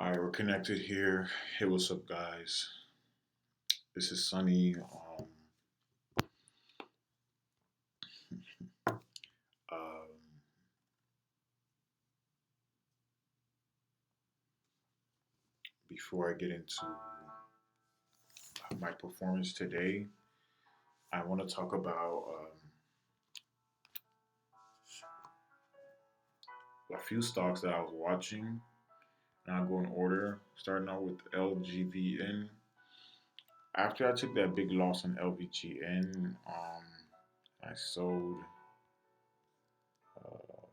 All right, we're connected here. Hey, what's up, guys? This is Sunny. Um, Before I get into my performance today, I want to talk about a few stocks that I was watching, and I'll go in order, starting out with LGVN. After I took that big loss on LVGN, I sold. Uh,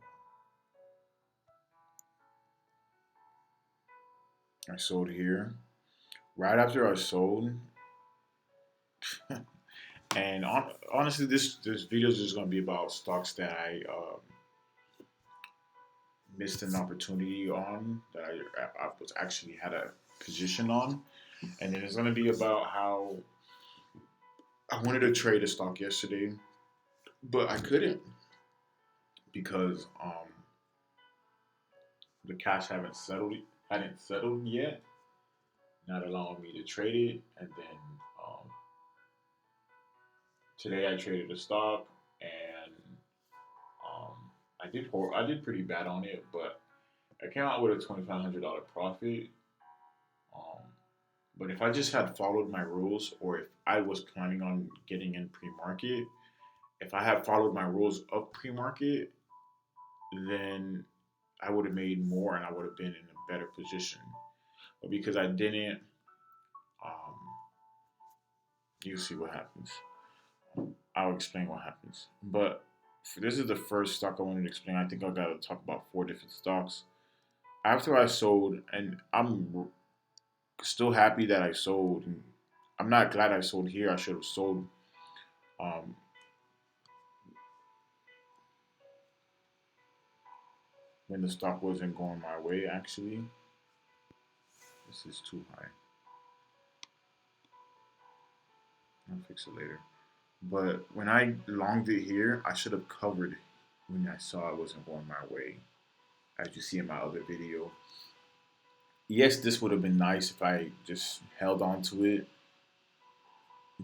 I sold here. Right after I sold, and honestly, this video is just going to be about stocks that I missed an opportunity on that I was actually had a position on, and then it's going to be about how I wanted to trade a stock yesterday, but I couldn't because the cash hadn't settled yet, not allowing me to trade it, and then um, today I traded a stock and um, I did pretty bad on it, but I came out with a $2,500 profit. Um, But if I just had followed my rules, or if I was planning on getting in pre market, if I had followed my rules of pre market, then I would have made more and I would have been in a better position. But because I didn't, um, you see what happens. I'll explain what happens. But this is the first stock I wanted to explain. I think I got to talk about four different stocks. After I sold, and I'm still happy that I sold. And I'm not glad I sold here. I should have sold um, when the stock wasn't going my way. Actually, this is too high. I'll fix it later. But when I longed it here, I should have covered when I saw it wasn't going my way. As you see in my other video, yes, this would have been nice if I just held on to it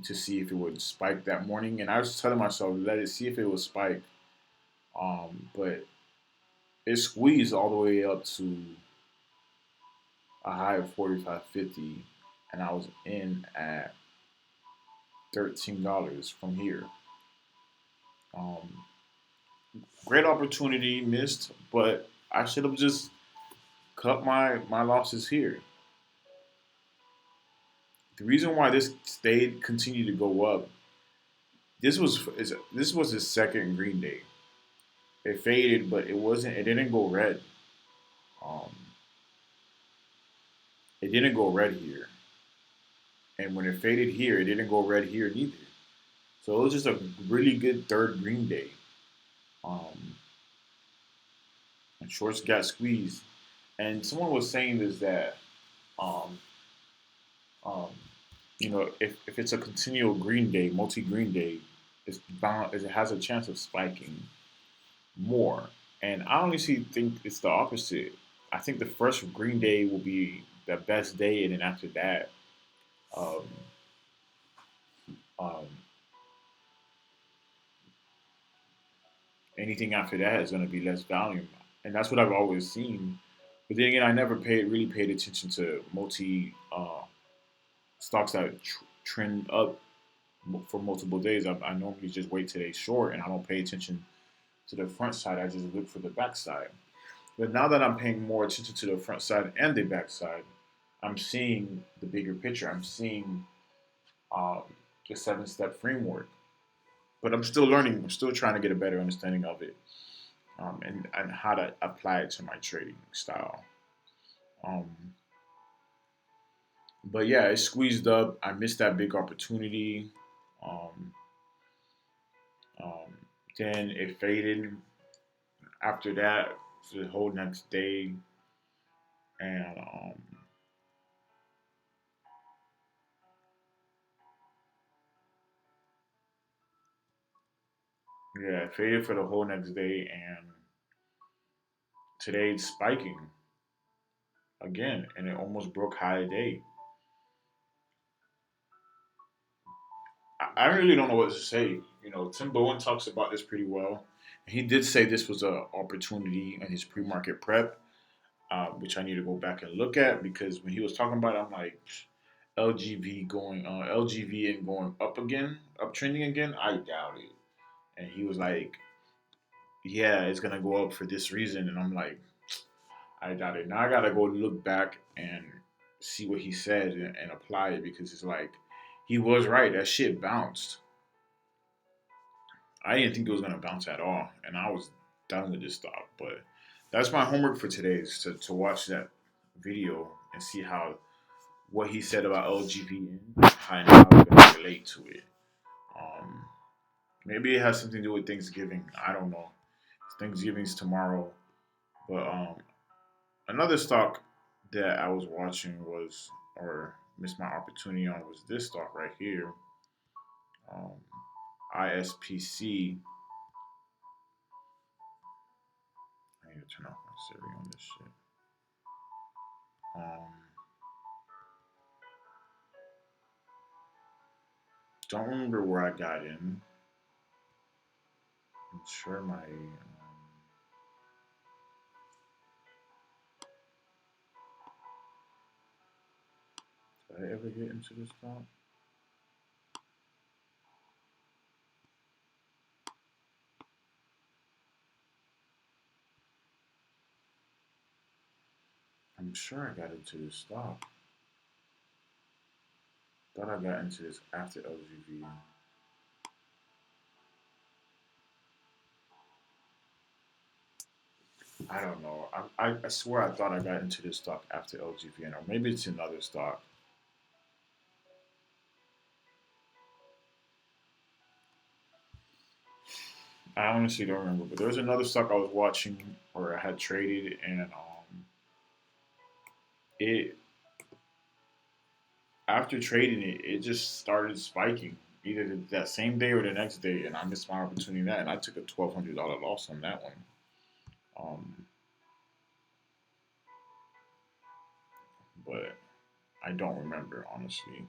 to see if it would spike that morning. And I was telling myself, let it see if it would spike. But it squeezed all the way up to a high of 45.50, and I was in at $13 from here. Um, Great opportunity missed, but I should have just cut my losses here. The reason why this stayed continued to go up, this was his second green day. It faded, but it didn't go red. Um, it didn't go red here, and when it faded here, it didn't go red here neither. So it was just a really good third green day. Um, and shorts got squeezed, and someone was saying this that um, um, if it's a continual green day, multi green day, it has a chance of spiking more. And I honestly think it's the opposite. I think the first green day will be the best day, and then after that, um, um, anything after that is going to be less volume, and that's what I've always seen. But then again, I never really paid attention to multi stocks that trend up for multiple days. I normally just wait till they short, and I don't pay attention to the front side. I just look for the back side. But now that I'm paying more attention to the front side and the back side, I'm seeing the bigger picture. I'm seeing um, the seven-step framework. But I'm still learning. I'm still trying to get a better understanding of it, and how to apply it to my trading style. Um, but yeah, it squeezed up. I missed that big opportunity. Um, um, then it faded after that for the whole next day, and yeah, it faded for the whole next day, and today it's spiking. again, and it almost broke high day. I really don't know what to say. Tim Bowen talks about this pretty well. He did say this was an opportunity in his pre-market prep, which I need to go back and look at because when he was talking about it, I'm like, LGV and going up again, uptrending again. I doubt it. And he was like, yeah, it's gonna go up for this reason, and I'm like, I doubt it. Now I gotta go look back and see what he said and apply it because it's like he was right. That shit bounced. I didn't think it was gonna bounce at all, and I was done with this stock. But that's my homework for today is to watch that video and see how what he said about LGV and how it's gonna relate to it. Um, Maybe it has something to do with Thanksgiving. I don't know. Thanksgiving's tomorrow, but another stock that I was watching was or missed my opportunity on was this stock right here, um, ISPC. I need to turn off my Siri on this shit. Um, don't remember where I got in. I'm sure my did I ever get into this stock? I'm sure I got into this stock. Thought I got into this after LGV. I don't know. I swear I thought I got into this stock after LGVN, or maybe it's another stock. I honestly don't remember, but there was another stock I was watching or I had traded, and it after trading it, it just started spiking either that same day or the next day, and I missed my opportunity that, and I took a $1,200 loss on that one. Um, but I don't remember honestly.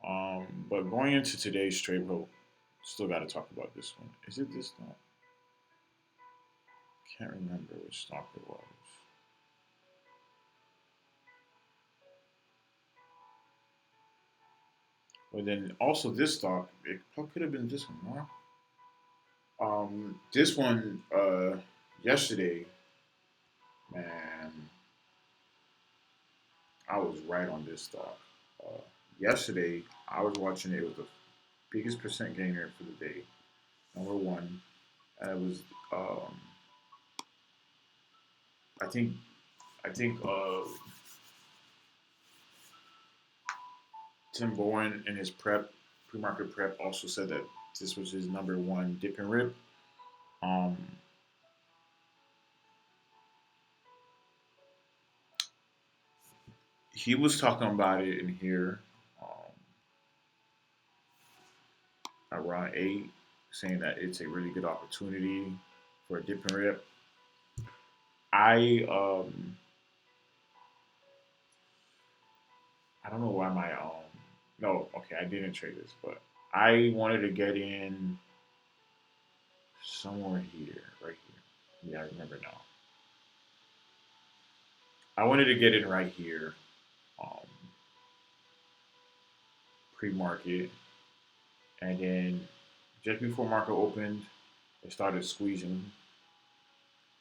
But going into today's trade, bro, still got to talk about this one. Is it this stock? Can't remember which stock it was. But then also this stock, it could have been this one, huh? This one, yesterday, man, I was right on this stock. Yesterday, I was watching it. It was the biggest percent gainer for the day, number one. And it was, um, I think, I think Tim Bowen in his pre-market prep, also said that this was his number one dip and rip. Um, he was talking about it in here around eight, saying that it's a really good opportunity for a dip and rip. I I don't know why my no, okay, I didn't trade this, but I wanted to get in somewhere here, right here. Yeah, I remember now. I wanted to get in right here, um, pre-market, and then just before market opened, it started squeezing.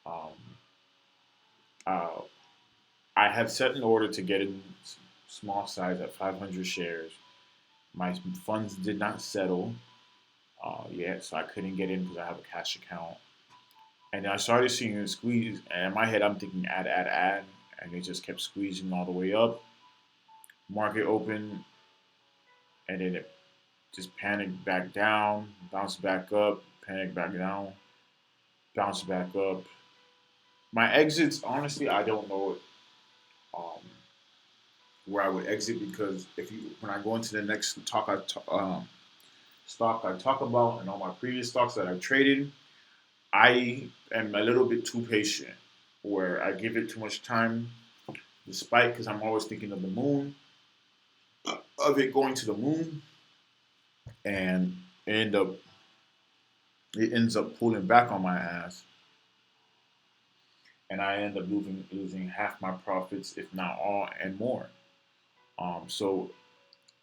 Um, uh, I had set an order to get in small size at 500 shares. My funds did not settle yet, so I couldn't get in because I have a cash account. And I started seeing it squeeze, and in my head, I'm thinking add, and it just kept squeezing all the way up. Market open, and then it just panicked back down, bounced back up, panicked back down, bounced back up. My exits, honestly, I don't know um, where I would exit because if you when I go into the next stock I talk about and all my previous stocks that I've traded, I am a little bit too patient, where I give it too much time the spike because I'm always thinking of the moon, of it going to the moon, and end up it ends up pulling back on my ass, and I end up losing half my profits, if not all, and more. So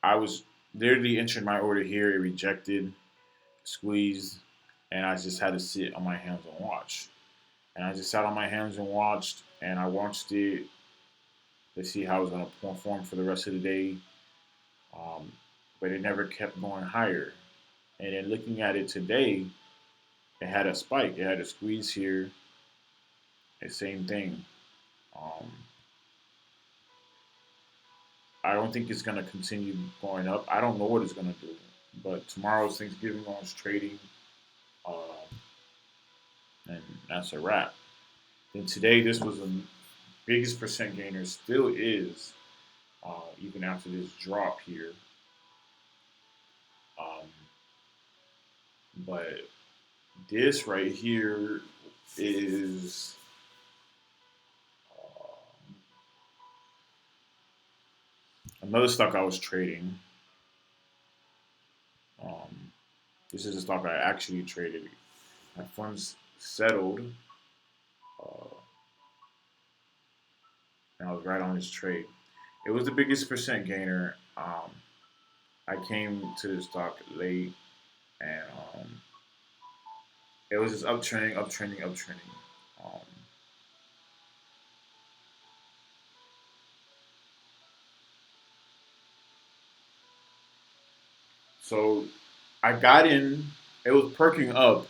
I was literally entering my order here, it rejected, squeezed, and I just had to sit on my hands and watch. And I just sat on my hands and watched, and I watched it to see how it was going to perform for the rest of the day. Um, but it never kept going higher. And then looking at it today, it had a spike, it had a squeeze here, the same thing. Um, I don't think it's going to continue going up. I don't know what it's going to do. But tomorrow's Thanksgiving on trading, uh, and that's a wrap. Then today, this was the biggest percent gainer, still is, even after this drop here. Um, but this right here is another stock I was trading. Um, this is a stock I actually traded. My funds settled, uh, and I was right on this trade. It was the biggest percent gainer. I came to the stock late, and it was just uptrending, uptrending, uptrending. Um, so I got in. It was perking up,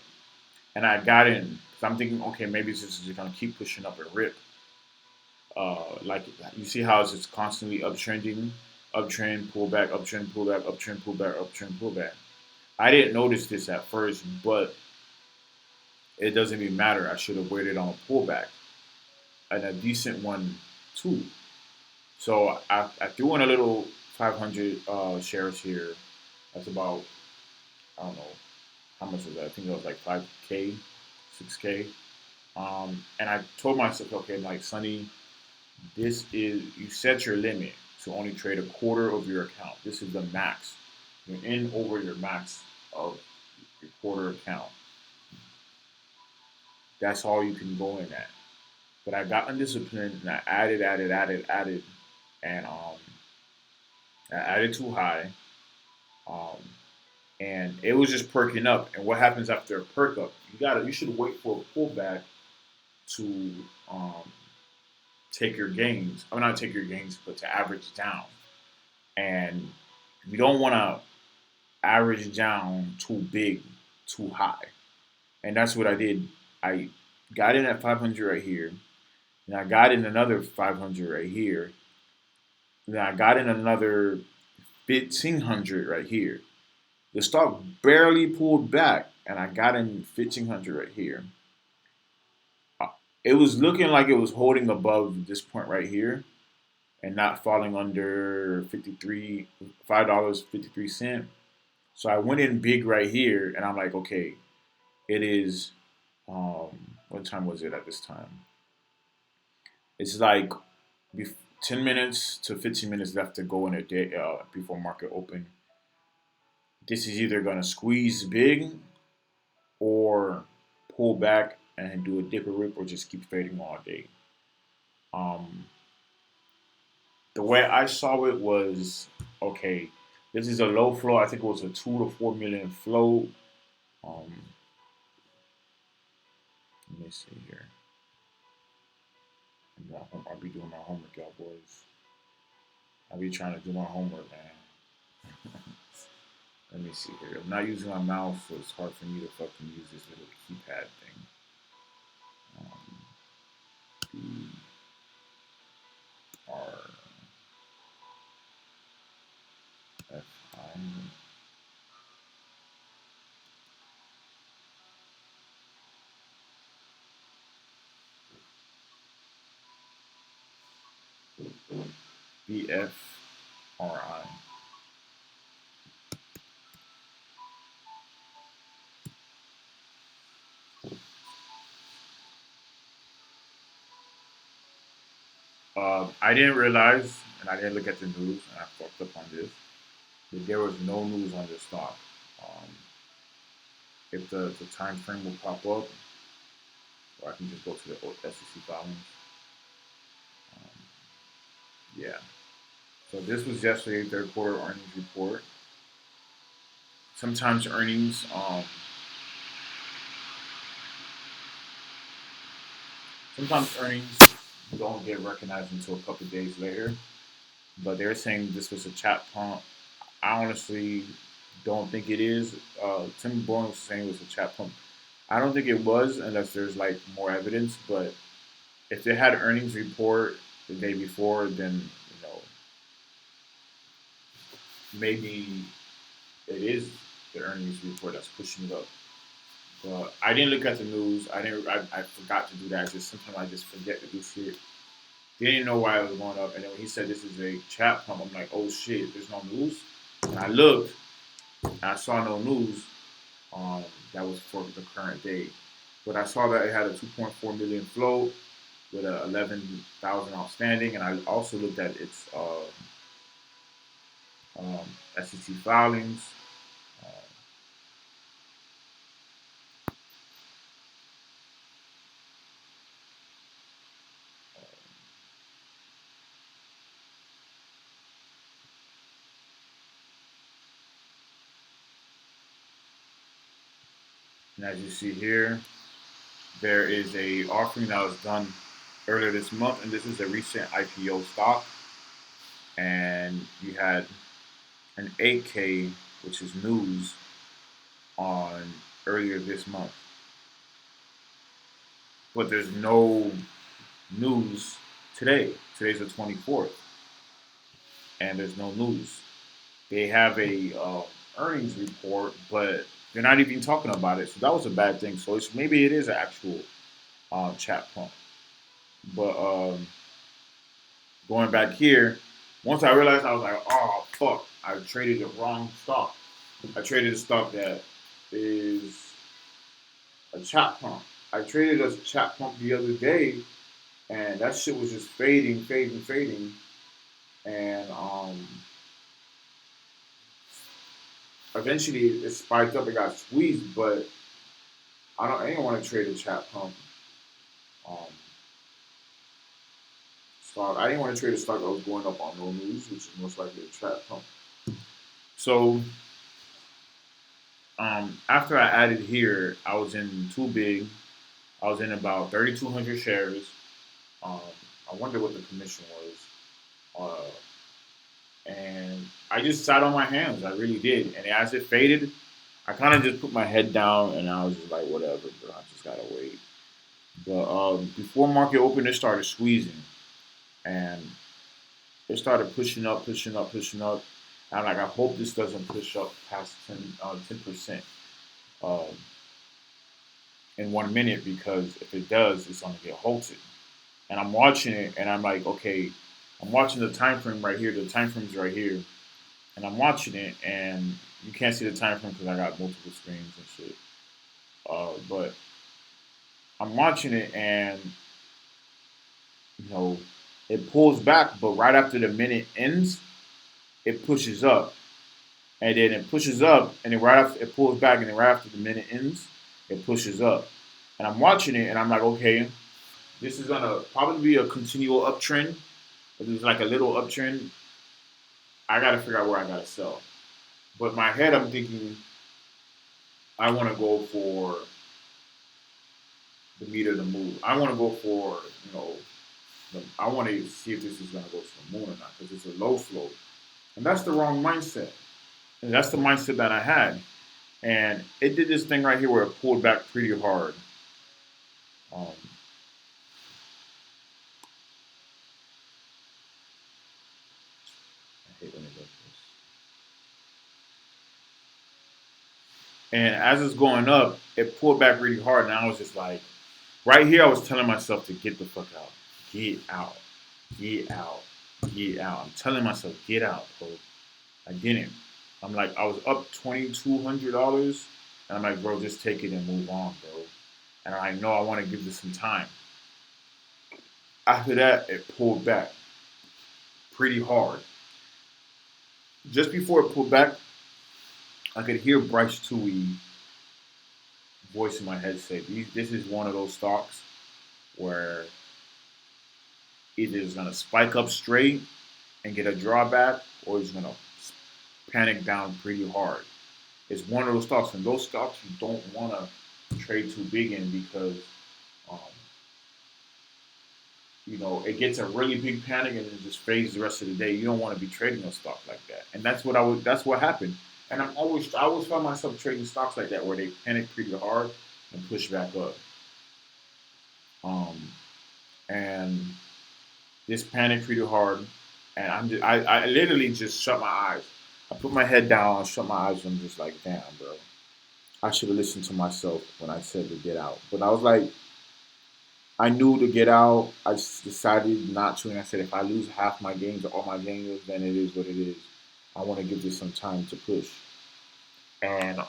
and I got in. So I'm thinking, okay, maybe this is just gonna keep pushing up and rip. Like you see how it's just constantly uptrending, uptrend, pullback, uptrend, pullback, uptrend, pullback, uptrend, pullback. I didn't notice this at first, but it doesn't even matter. I should have waited on a pullback and a decent one too. So I threw in a little 500 shares here. That's about, I don't know how much was that. I think it was like 5K, 6K. And I told myself, okay, like Sonny, this is you set your limit to only trade a quarter of your account. This is the max. You're in over your max of your quarter account. That's all you can go in at. But I got undisciplined and I added, and I added too high. Um, and it was just perking up. And what happens after a perk up? You should wait for a pullback to take your gains. I mean, not take your gains, but to average down. And you don't want to average down too big, too high. And that's what I did. I got in at 500 right here, and I got in another 500 right here, and then I got in another 1500 right here. The stock barely pulled back, and I got in 1500 right here. Uh, It was looking like it was holding above this point right here and not falling under 53 $5.53. So I went in big right here, and I'm like, okay, it is. What time was it at this time? It's like 10 minutes to 15 minutes left to go in a day before market open. This is either gonna squeeze big or pull back and do a dipper rip or just keep fading all day. Um, the way I saw it was okay. This is a low flow. I think it was a 2 to 4 million flow. Um, let me see here. I'll be doing my homework, y'all boys. I'll be trying to do my homework, man. Let me see here. I'm not using my mouse, so it's hard for me to fucking use this little keypad thing. B R F I B F R I. I didn't realize, and I didn't look at the news, and I fucked up on this, that there was no news on this stock. Um, if the time frame will pop up, or I can just go to the SEC filings. Um, yeah. So this was yesterday, third quarter earnings report. Sometimes earnings don't get recognized until a couple of days later. But they're saying this was a chat pump. I honestly don't think it is. Tim Bourne was saying it was a chat pump. I don't think it was unless there's like more evidence. But if they had earnings report the day before, then maybe it is the earnings report that's pushing it up. But I didn't look at the news. I didn't. I forgot to do that. Just sometimes I just forget to do shit. Didn't know why it was going up, and then when he said this is a chat pump, I'm like, oh shit, there's no news. And I looked, and I saw no news. Um, that was for the current day, but I saw that it had a 2.4 million float with a 11,000 outstanding, and I also looked at its SEC filings. Uh, and as you see here, there is a offering that was done earlier this month, and this is a recent IPO stock. And you had an 8K, which is news, on earlier this month. But there's no news today. Today's the 24th, and there's no news. They have a earnings report, but they're not even talking about it. So that was a bad thing. So maybe it is an actual chat pump. But going back here, once I realized, I was like, oh fuck, I traded the wrong stock. I traded a stock that is a chat pump. I traded a chat pump the other day, and that shit was just fading, fading, fading, and eventually it spiked up. It got squeezed, but I didn't want to trade a chat pump um, stock. I didn't want to trade a stock that was going up on no news, which is most likely a chat pump. So after I added here, I was in too big. I was in about 3,200 shares. Um, I wonder what the commission was. And I just sat on my hands. I really did. And as it faded, I kind of just put my head down and I was just like, whatever, bro. I just gotta wait. But before market opened, it started squeezing, and it started pushing up, pushing up, pushing up. I'm like, I hope this doesn't push up past 10% um, in 1 minute, because if it does, it's gonna get halted. And I'm watching it, and I'm like, okay, I'm watching the time frame right here. The time frame's right here, and I'm watching it, and you can't see the time frame because I got multiple screens and shit. But I'm watching it, and you know, it pulls back, but right after the minute ends, it pushes up, and then it pushes up, and then right after it pulls back, and then right after the minute ends, it pushes up. And I'm watching it, and I'm like, okay, this is gonna probably be a continual uptrend. If there's like a little uptrend, I gotta figure out where I gotta sell. But in my head, I'm thinking I want to go for the meat of the move. I want to go for I want to see if this is gonna go to the moon or not, because it's a low float, and that's the wrong mindset. And that's the mindset that I had. And it did this thing right here where it pulled back pretty hard. Um, I hate when it does this. And as it's going up, it pulled back really hard, and I was just like, right here, I was telling myself to get the fuck out, get out, get out, get out. I'm telling myself, get out, bro. I didn't. I'm like, I was up $2,200, and I'm like, bro, just take it and move on, bro. And I know I want to give this some time. After that, it pulled back. pretty hard. Just before it pulled back, I could hear Bryce Tui voice in my head say, "This is one of those stocks where either it's gonna spike up straight and get a drawback, or it's gonna panic down pretty hard." It's one of those stocks, and those stocks you don't want to trade too big in because, um, it gets a really big panic and it just fades the rest of the day. You don't want to be trading a stock like that, and that's what I would. That's what happened. And I always find myself trading stocks like that where they panic pretty hard and push back up. Um, and this panic pretty hard, and I literally just shut my eyes. I put my head down, shut my eyes, and I'm just like, damn, bro. I should have listened to myself when I said to get out. But I was like, I knew to get out. I just decided not to, and I said, if I lose half my games or all my games, then it is what it is. I want to give this some time to push. And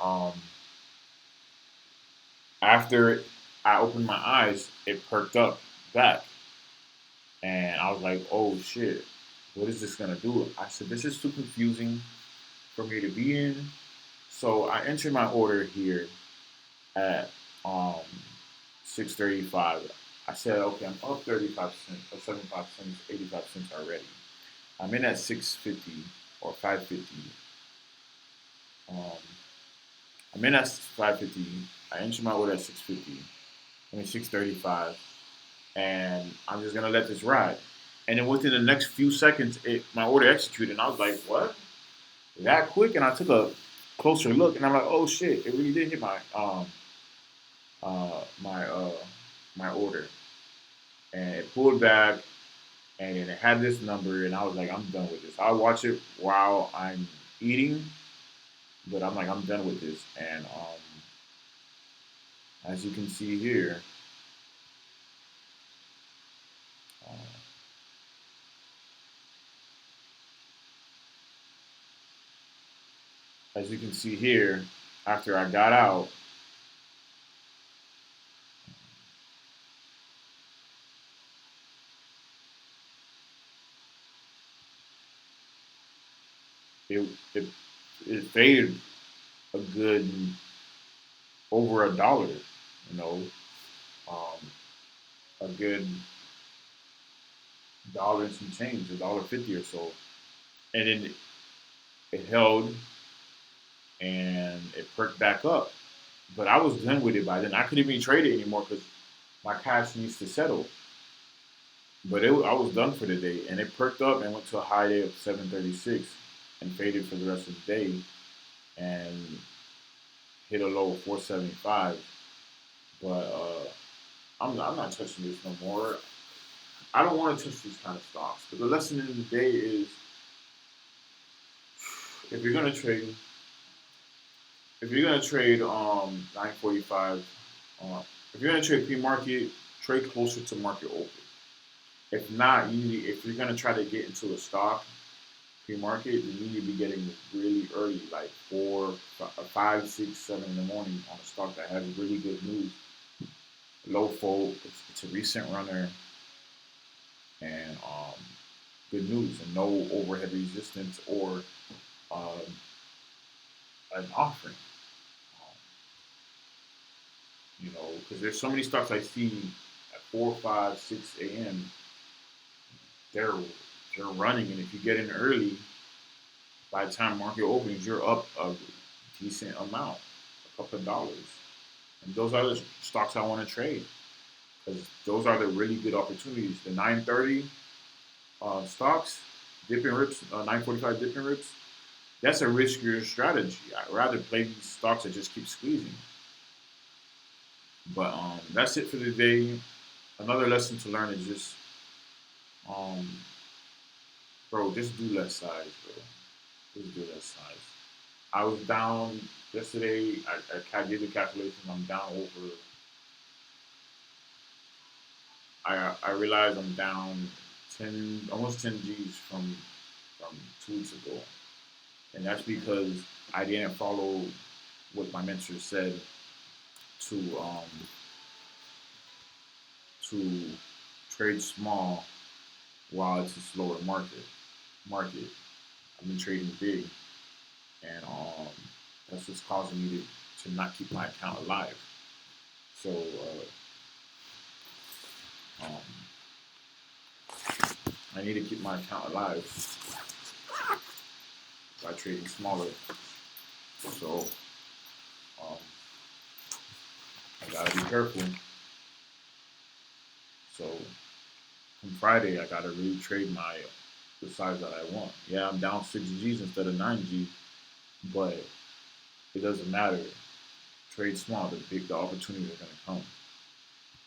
after I opened my eyes, it perked up back, and I was like, oh shit, what is this gonna do? I said, this is too confusing for me to be in. So I entered my order here at um 6:35. I said, okay, I'm up 35 cents, or 75 cents, 85 cents already. I'm in at 650 or 550. Um, I'm in at 550. I entered my order at 650. I mean 6:35, and I'm just gonna let this ride. And then within the next few seconds, my order executed, and I was like, what? That quick? And I took a closer look, and I'm like, oh shit, it really did hit uh my uh my order, and it pulled back, and it had this number, and I was like, I'm done with this. I'll watch it while I'm eating, but I'm like, I'm done with this. And as you can see here, uh, as you can see here, after I got out, it it, it faded a good over $1. You know, a good dollar and some change, $1.50 or so, and then it held and it perked back up. But I was done with it by then. I couldn't even trade it anymore because my cash needs to settle. But I was done for the day, and it perked up and went to a high day of 736, and faded for the rest of the day, and hit a low of 475. But I'm not touching this no more. I don't want to touch these kind of stocks. But the lesson in the day is, if you're gonna trade, if you're gonna trade 945, if you're gonna trade pre-market, trade closer to market open. If not, if you're gonna try to get into a stock pre-market, then you need to be getting really early, like 5, 6, 7 in the morning on a stock that has really good news. Low fold, it's a recent runner, and good news, and no overhead resistance or um, an offering. Um, because there's so many stocks I see at 4, 5, 6 a.m. They're they're running, and if you get in early, by the time market opens, you're up a decent amount, a couple of dollars. And those are the stocks I want to trade because those are the really good opportunities. The 930 stocks, dipping rips, 945 dipping rips, that's a riskier strategy. I'd rather play these stocks that just keep squeezing. But that's it for the day. Another lesson to learn is just, um, bro, just do less size, bro. Just do less size. I was down yesterday. I did the calculation. I'm down over. I realized I'm down 10 G's from 2 weeks ago, and that's because I didn't follow what my mentor said to to trade small while it's a slower market. market. I've been trading big, and that's what's causing me to not keep my account alive. So um, I need to keep my account alive by trading smaller. So um, I gotta be careful. So on Friday, I gotta really trade the size that I want. Yeah, I'm down 6 Gs instead of 9 G, but it doesn't matter. Trade small. The opportunities are gonna come.